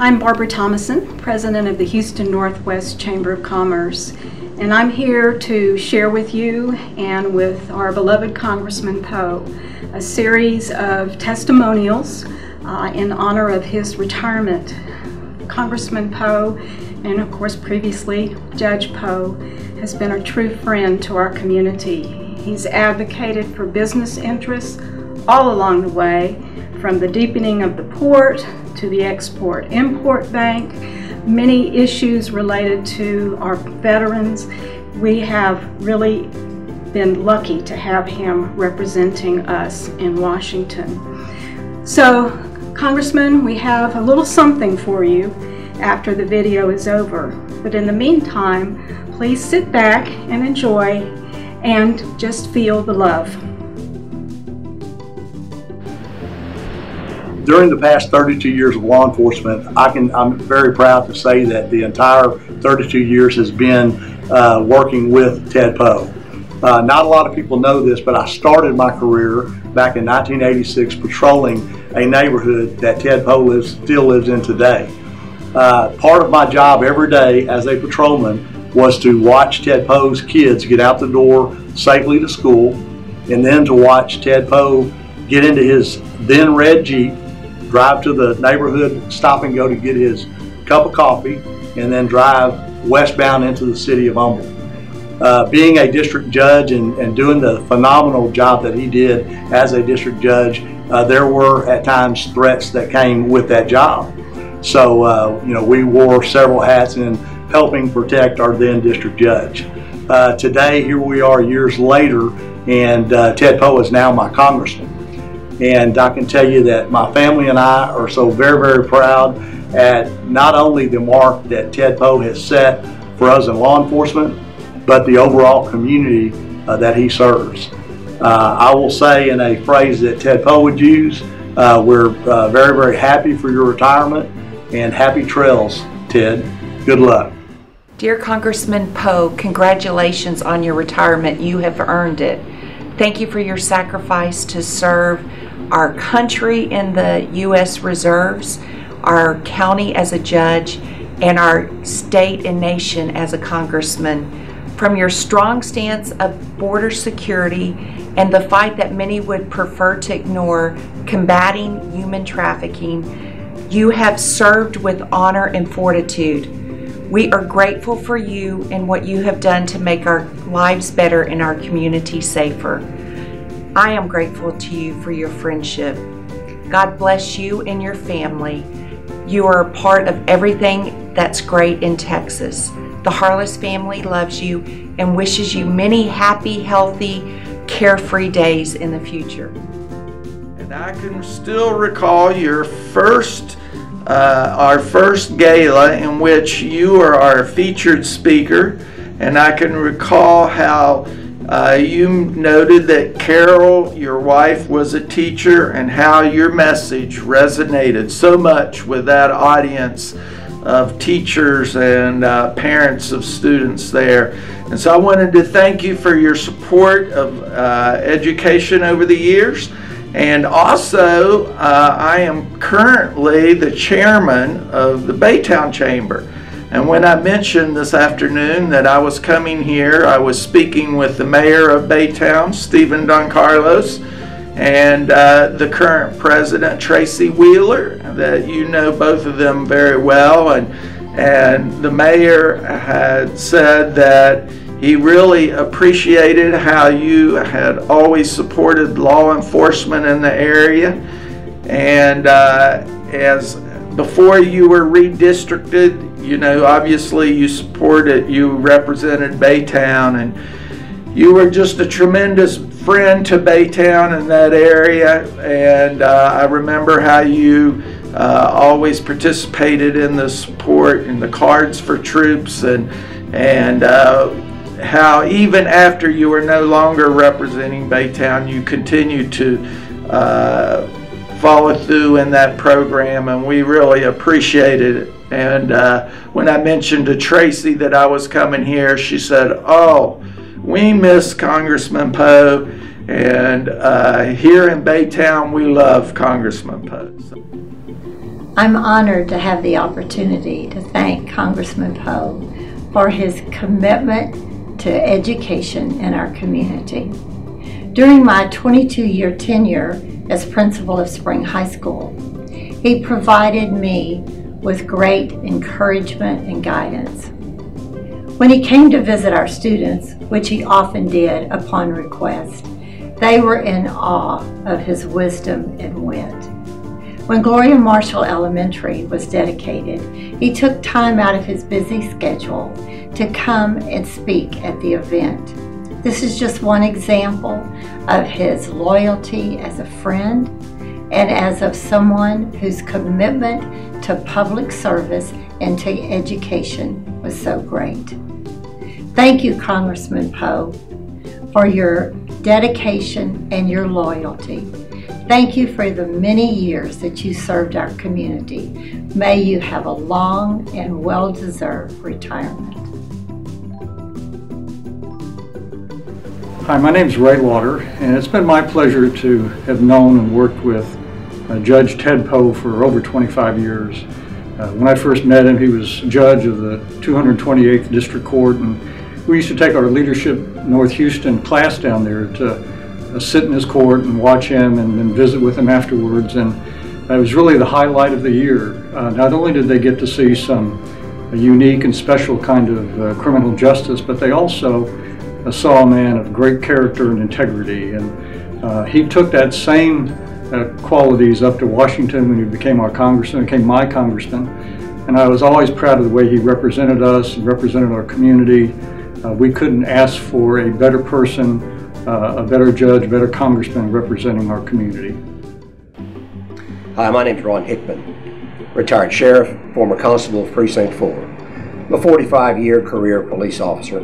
I'm Barbara Thomason, President of the Houston Northwest Chamber of Commerce, and I'm here to share with you and with our beloved Congressman Poe a series of testimonials in honor of his retirement. Congressman Poe, and of course previously Judge Poe, has been a true friend to our community. He's advocated for business interests all along the way, from the deepening of the port to the Export-Import Bank, many issues related to our veterans. We have really been lucky to have him representing us in Washington. So, Congressman, we have a little something for you after the video is over. But in the meantime, please sit back and enjoy and just feel the love. During the past 32 years of law enforcement, I'm very proud to say that the entire 32 years has been working with Ted Poe. Not a lot of people know this, but I started my career back in 1986 patrolling a neighborhood that Ted Poe still lives in today. Part of my job every day as a patrolman was to watch Ted Poe's kids get out the door safely to school, and then to watch Ted Poe get into his then red Jeep, drive to the neighborhood stop and go to get his cup of coffee, and then drive westbound into the city of Humble. Being a district judge and doing the phenomenal job that he did as a district judge, there were at times threats that came with that job. So, we wore several hats in helping protect our then district judge. Today, here we are years later, and Ted Poe is now my congressman. And I can tell you that my family and I are so very, very proud at not only the mark that Ted Poe has set for us in law enforcement, but the overall community that he serves. I will say in a phrase that Ted Poe would use, we're very, very happy for your retirement, and happy trails, Ted. Good luck. Dear Congressman Poe, congratulations on your retirement. You have earned it. Thank you for your sacrifice to serve our country in the U.S. Reserves, our county as a judge, and our state and nation as a congressman. From your strong stance of border security and the fight that many would prefer to ignore, combating human trafficking, you have served with honor and fortitude. We are grateful for you and what you have done to make our lives better and our community safer. I am grateful to you for your friendship. God bless you and your family. You are a part of everything that's great in Texas. The Harless family loves you and wishes you many happy, healthy, carefree days in the future. And I can still recall your our first gala in which you were our featured speaker, and I can recall how you noted that Carol, your wife, was a teacher, and how your message resonated so much with that audience of teachers and parents of students there. And so I wanted to thank you for your support of education over the years. And also, I am currently the chairman of the Baytown Chamber. And when I mentioned this afternoon that I was coming here, I was speaking with the mayor of Baytown, Stephen Doncarlos, and the current president, Tracy Wheeler, that you know both of them very well. And the mayor had said that he really appreciated how you had always supported law enforcement in the area. And as before you were redistricted, obviously you represented Baytown, and you were just a tremendous friend to Baytown in that area. And I remember how you always participated in the support and the cards for troops, and how even after you were no longer representing Baytown, you continued to follow through in that program, and we really appreciated it. And when I mentioned to Tracy that I was coming here, she said, "Oh, we miss Congressman Poe, and here in Baytown we love Congressman Poe." I'm honored to have the opportunity to thank Congressman Poe for his commitment to education in our community. During my 22-year tenure as principal of Spring High School, he provided me with great encouragement and guidance. When he came to visit our students, which he often did upon request, they were in awe of his wisdom and wit. When Gloria Marshall Elementary was dedicated, he took time out of his busy schedule to come and speak at the event. This is just one example of his loyalty as a friend and as of someone whose commitment to public service and to education was so great. Thank you, Congressman Poe, for your dedication and your loyalty. Thank you for the many years that you served our community. May you have a long and well-deserved retirement. Hi, my name is Ray Lauder, and it's been my pleasure to have known and worked with Judge Ted Poe for over 25 years. When I first met him, he was judge of the 228th District Court, and we used to take our Leadership North Houston class down there to sit in his court and watch him and then visit with him afterwards, and it was really the highlight of the year. Not only did they get to see some unique and special kind of criminal justice, but they also saw a man of great character and integrity, and he took that same qualities up to Washington when he became our congressman, became my congressman, and I was always proud of the way he represented us and represented our community. We couldn't ask for a better person, a better judge, better congressman representing our community. Hi, my name is Ron Hickman, retired sheriff, former constable of Precinct 4. I'm a 45-year career police officer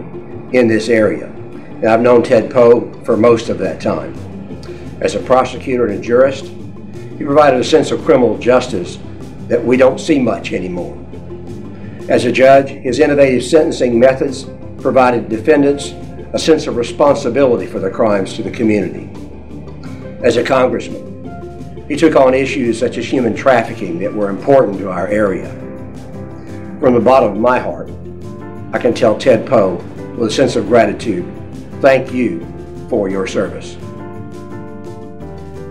in this area, and I've known Ted Poe for most of that time. As a prosecutor and a jurist, he provided a sense of criminal justice that we don't see much anymore. As a judge, his innovative sentencing methods provided defendants a sense of responsibility for their crimes to the community. As a congressman, he took on issues such as human trafficking that were important to our area. From the bottom of my heart, I can tell Ted Poe with a sense of gratitude, thank you for your service.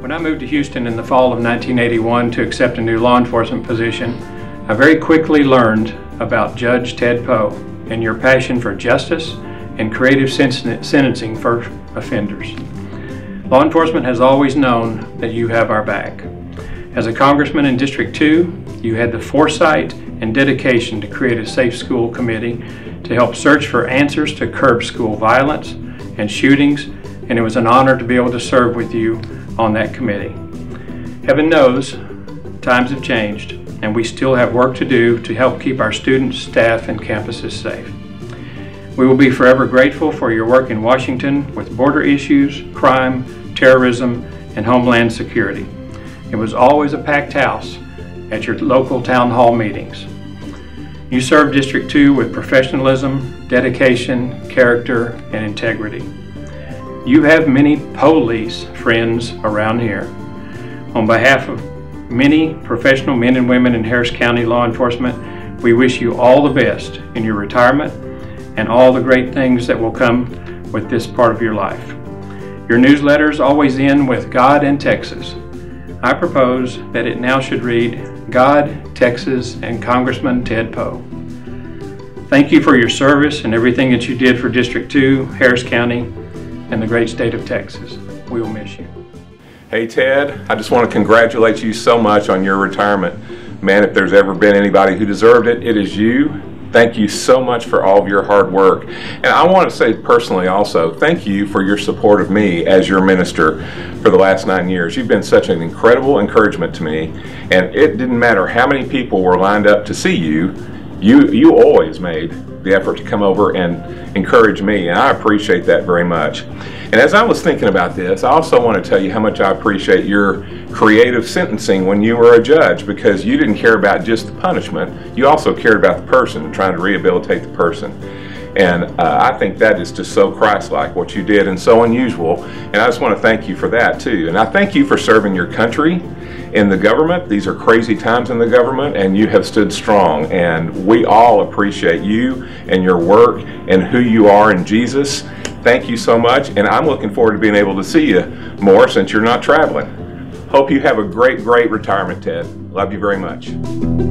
When I moved to Houston in the fall of 1981 to accept a new law enforcement position, I very quickly learned about Judge Ted Poe and your passion for justice and creative sentencing for offenders. Law enforcement has always known that you have our back. As a congressman in District 2, you had the foresight and dedication to create a safe school committee to help search for answers to curb school violence and shootings, and it was an honor to be able to serve with you on that committee. Heaven knows, times have changed, and we still have work to do to help keep our students, staff, and campuses safe. We will be forever grateful for your work in Washington with border issues, crime, terrorism, and homeland security. It was always a packed house at your local town hall meetings. You served District 2 with professionalism, dedication, character, and integrity. You have many police friends around here. On behalf of many professional men and women in Harris County law enforcement, we wish you all the best in your retirement and all the great things that will come with this part of your life. Your newsletters always end with God and Texas. I propose that it now should read God, Texas, and Congressman Ted Poe. Thank you for your service and everything that you did for District 2, Harris County, and the great state of Texas. We will miss you. Hey Ted, I just want to congratulate you so much on your retirement. Man, if there's ever been anybody who deserved it, it is you. Thank you so much for all of your hard work. And I want to say personally also, thank you for your support of me as your minister for the last 9 years. You've been such an incredible encouragement to me, and it didn't matter how many people were lined up to see you, you always made the effort to come over and encourage me, and I appreciate that very much. And as I was thinking about this, I also want to tell you how much I appreciate your creative sentencing when you were a judge, because you didn't care about just the punishment, you also cared about the person, trying to rehabilitate the person. And I think that is just so Christ-like what you did, and so unusual, and I just want to thank you for that too. And I thank you for serving your country in the government. These are crazy times in the government, and you have stood strong, and we all appreciate you and your work and who you are in Jesus. Thank you so much, and I'm looking forward to being able to see you more since you're not traveling. Hope you have a great retirement, Ted. Love you very much.